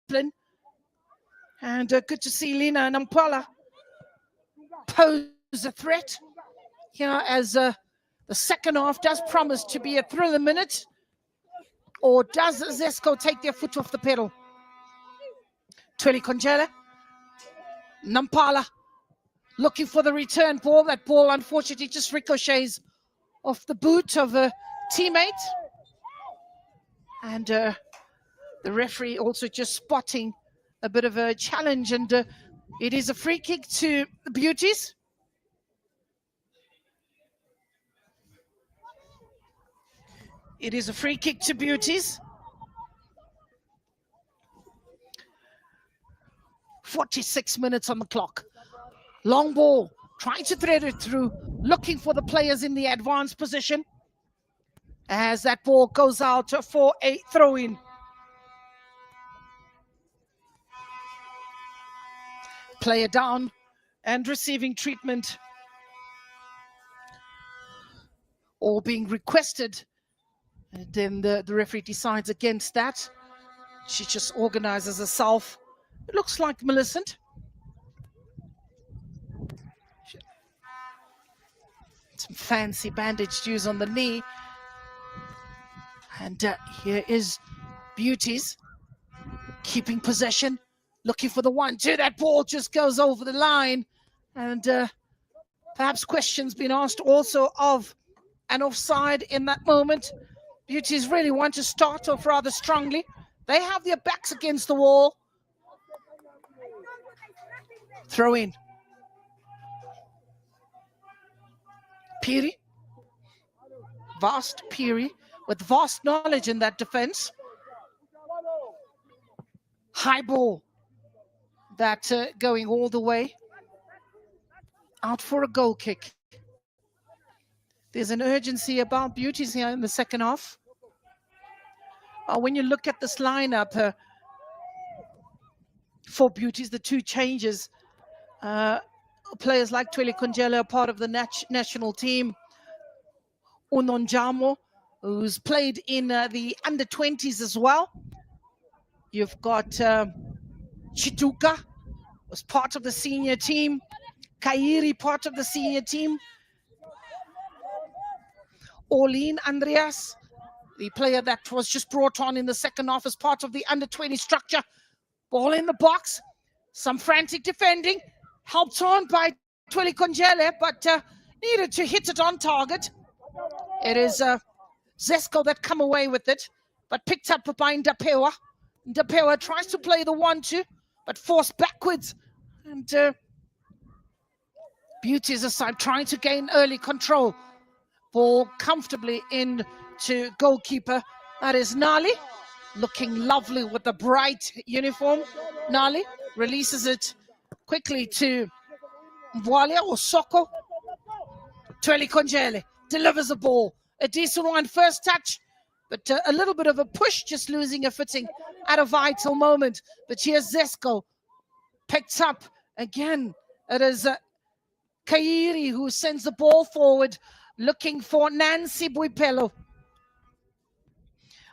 discipline. And good to see Lina Nampala pose a threat here as the second half does promise to be a thriller minute. Or does ZESCO take their foot off the pedal? Tweli Conjele, Nampala looking for the return ball. That ball unfortunately just ricochets off the boot of a teammate. And the referee also just spotting a bit of a challenge, and it is a free kick to the Beauties. It is a free kick to Beauties. 46 minutes on the clock. Long ball, trying to thread it through, looking for the players in the advanced position. As that ball goes out for a throw-in. Player down and receiving treatment, or being requested. And then the referee decides against that. She just organizes herself. It looks like Millicent. Some fancy bandage used on the knee. And here is Beauties keeping possession, looking for the 1-2. That ball just goes over the line. And perhaps questions being asked also of an offside in that moment. Beauties really want to start off rather strongly. They have their backs against the wall. Throw in. Piri. Vast Piri with vast knowledge in that defense. High ball. That going all the way. Out for a goal kick. There's an urgency about Beauties here in the second half. When you look at this lineup for Beauties, the two changes, players like Tweli Conjele are part of the national team. Unonjamo, who's played in the under-20s as well. You've got Chituka, was part of the senior team. Kairi, part of the senior team. Orleen Andreas, the player that was just brought on in the second half as part of the under-20 structure. Ball in the box. Some frantic defending. Helped on by Tweli Conjele, but needed to hit it on target. It is ZESCO that come away with it, but picked up by Ndapewa. Ndapewa tries to play the 1-2, but forced backwards. And Beauties aside, trying to gain early control. Ball comfortably in to goalkeeper. That is Nali, looking lovely with the bright uniform. Nali releases it quickly to Mwalia or Soko. Tweli Conjele delivers the ball. A decent one, first touch, but a little bit of a push, just losing a footing at a vital moment. But here's ZESCO, picked up again. It is Kairi who sends the ball forward, looking for Nancy Boipelo.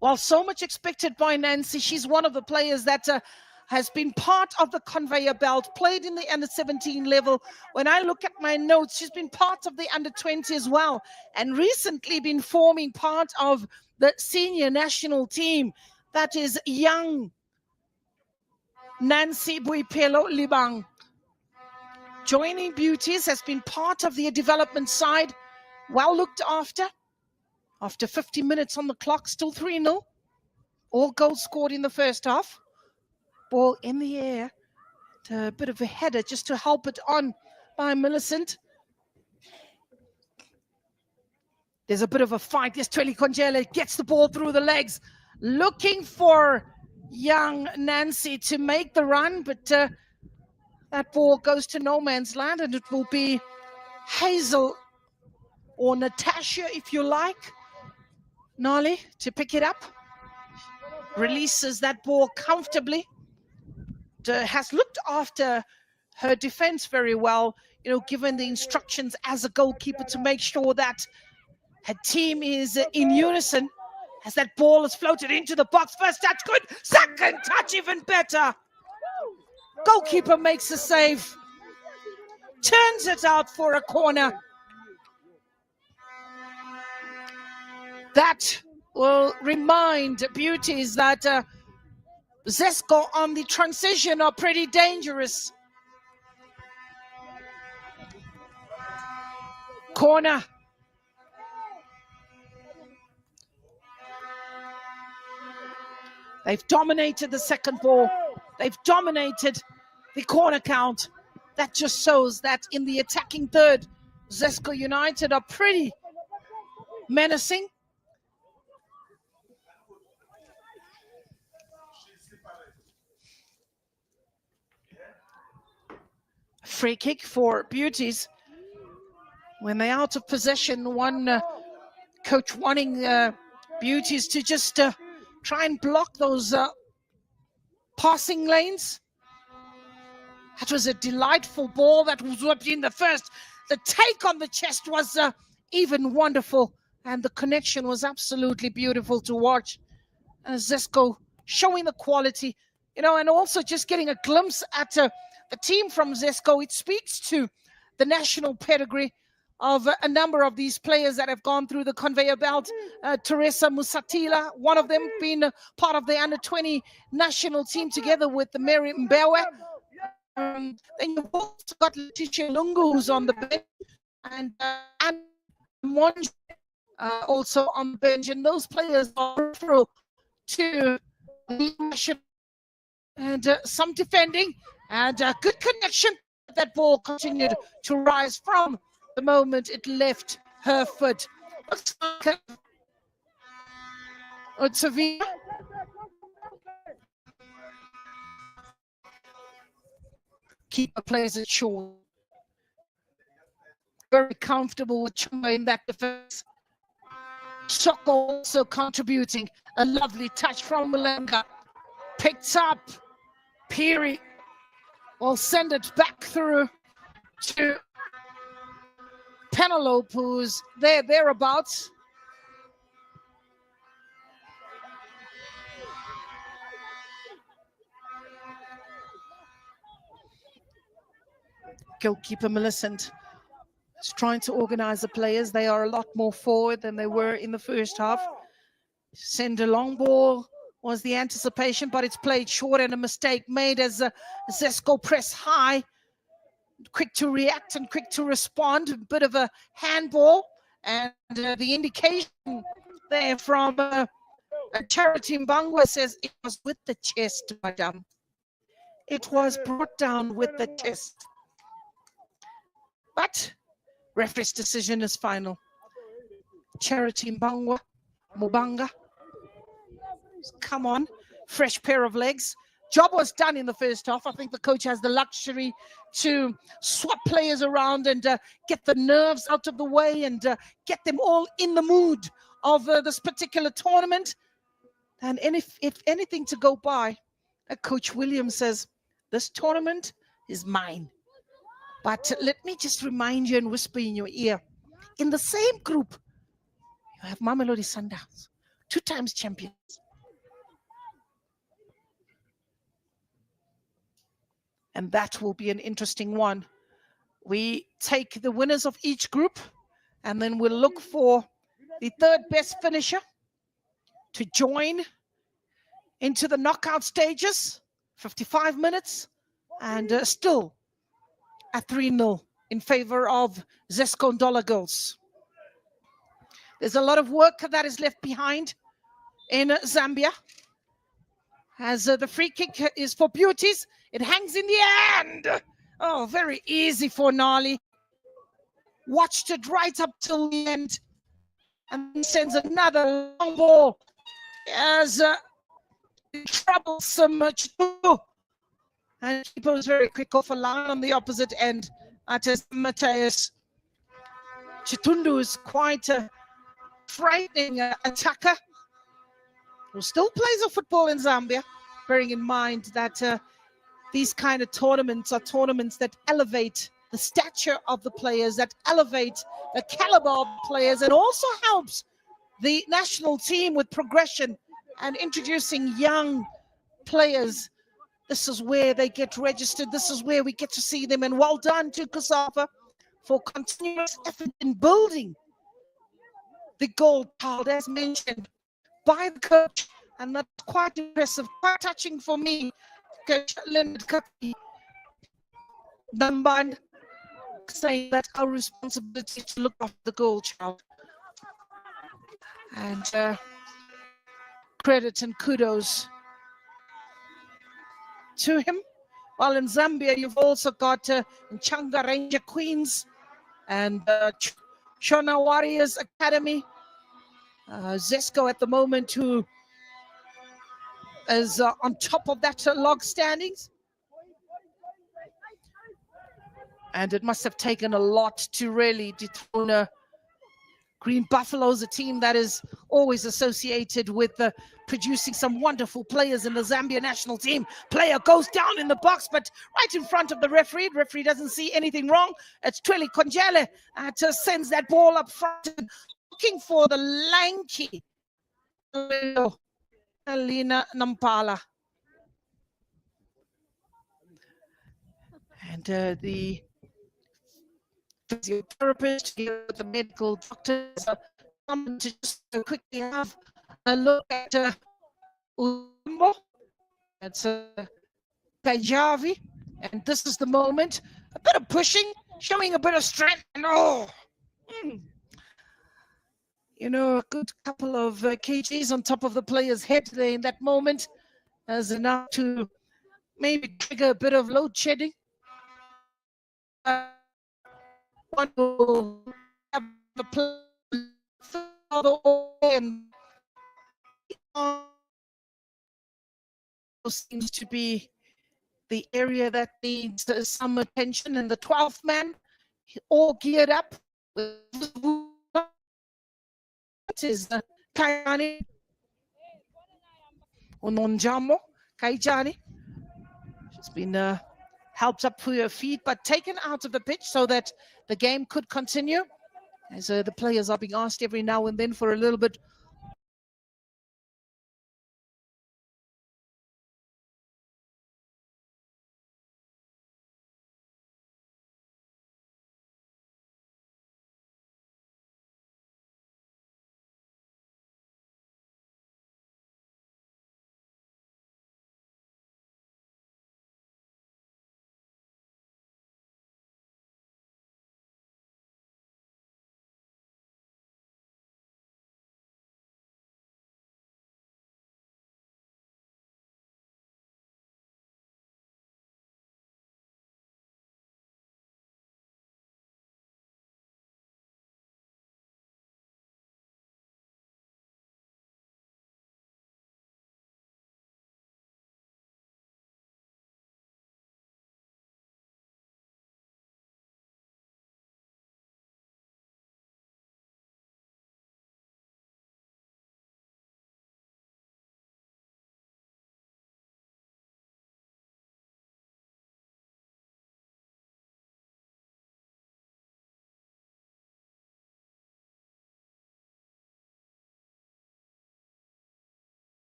While so much expected by Nancy, she's one of the players that has been part of the conveyor belt, played in the under-17 level. When I look at my notes, she's been part of the under-20 as well, and recently been forming part of the senior national team. That is young Nancy Boipelo Libang. Joining Beauties, has been part of the development side, well looked after. After 50 minutes on the clock, still 3-0. All goals scored in the first half. Ball in the air. A bit of a header just to help it on by Millicent. There's a bit of a fight. Yes, Tweli Conjele gets the ball through the legs. Looking for young Nancy to make the run, but that ball goes to no man's land, and it will be Hazel or Natasha, if you like. Nali to pick it up. Releases that ball comfortably. Has looked after her defense very well, you know, given the instructions as a goalkeeper to make sure that her team is in unison as that ball is floated into the box. First touch good, second touch even better. Goalkeeper makes a save, turns it out for a corner. That will remind Beauties that ZESCO on the transition are pretty dangerous. Corner. They've dominated the second ball. They've dominated the corner count. That just shows that in the attacking third, ZESCO United are pretty menacing. Free kick for Beauties. When they're out of possession, one coach wanting Beauties to just try and block those passing lanes. That was a delightful ball that was whipped in the first. The take on the chest was even wonderful, and the connection was absolutely beautiful to watch. ZESCO showing the quality, you know, and also just getting a glimpse at the team from ZESCO. It speaks to the national pedigree of a number of these players that have gone through the conveyor belt. Teresa Musatila, one of them being part of the under-20 national team together with the Mary Mbewe. Then you've also got Letitia Lungu, who's on the bench, and Monj also on the bench, and those players are referral to the national. And some defending and good connection. That ball continued to rise from the moment it left her foot. Looks like Utsavia. Keeper plays it short. Very comfortable with Chuma in that defense. Soko also contributing. A lovely touch from Mulenga. Picked up. Piri will send it back through to Penelope, who's thereabouts. Goalkeeper Millicent is trying to organize the players. They are a lot more forward than they were in the first half. Send a long ball was the anticipation, but it's played short, and a mistake made as ZESCO press high. Quick to react and quick to respond. A bit of a handball, and the indication there from Charity Mbangwa says it was with the chest, madam. It was brought down with the chest. But referee's decision is final. Charity Mubanga. Come on, fresh pair of legs. Job was done in the first half. I think the coach has the luxury to swap players around and get the nerves out of the way and get them all in the mood of this particular tournament. And if anything to go by, Coach Williams says, this tournament is mine. But let me just remind you and whisper in your ear, in the same group, you have Mamelodi Sundowns, 2 times champions. And that will be an interesting one. We take the winners of each group, and then we'll look for the third best finisher to join into the knockout stages, 55 minutes, and still at 3-0 in favor of ZESCO NDOLA Girls. There's a lot of work that is left behind in Zambia, as the free kick is for Beauties. It hangs in the end. Oh, very easy for Nali. Watched it right up till the end, and sends another long ball as troublesome Chitundu. And keeper was very quick off a line on the opposite end. Matthias Chitundu is quite a frightening attacker who still plays a football in Zambia, bearing in mind that these kind of tournaments are tournaments that elevate the stature of the players, that elevate the caliber of players, and also helps the national team with progression and introducing young players. This is where they get registered. This is where we get to see them. And well done to Cosafa for continuous effort in building the gold child, as mentioned by the coach. And that's quite impressive, quite touching for me. Coach Leonard Kaki Dunban saying that our responsibility to look after the gold child. And credit and kudos to him. While in Zambia, you've also got Nchanga Ranger Queens and Shona Warriors Academy. ZESCO at the moment, who is on top of that log standings. And it must have taken a lot to really dethrone Green Buffaloes, a team that is always associated with producing some wonderful players in the Zambia national team. Player goes down in the box, but right in front of the referee. The referee doesn't see anything wrong. It's Tweli Konjele just sends that ball up front, looking for the lanky Alina Nampala. And the physiotherapist, the medical doctors, to just quickly have a look at Umbo. That's Kajavi. And this is the moment. A bit of pushing, showing a bit of strength. And you know, a good couple of kgs on top of the player's head there in that moment, as enough to maybe trigger a bit of load shedding. One will have the play and seems to be the area that needs some attention. And the 12th man, all geared up. It is Kaijani Unonjamo Kaijani. She's been helped up for her feet, but taken out of the pitch so that the game could continue. As the players are being asked every now and then for a little bit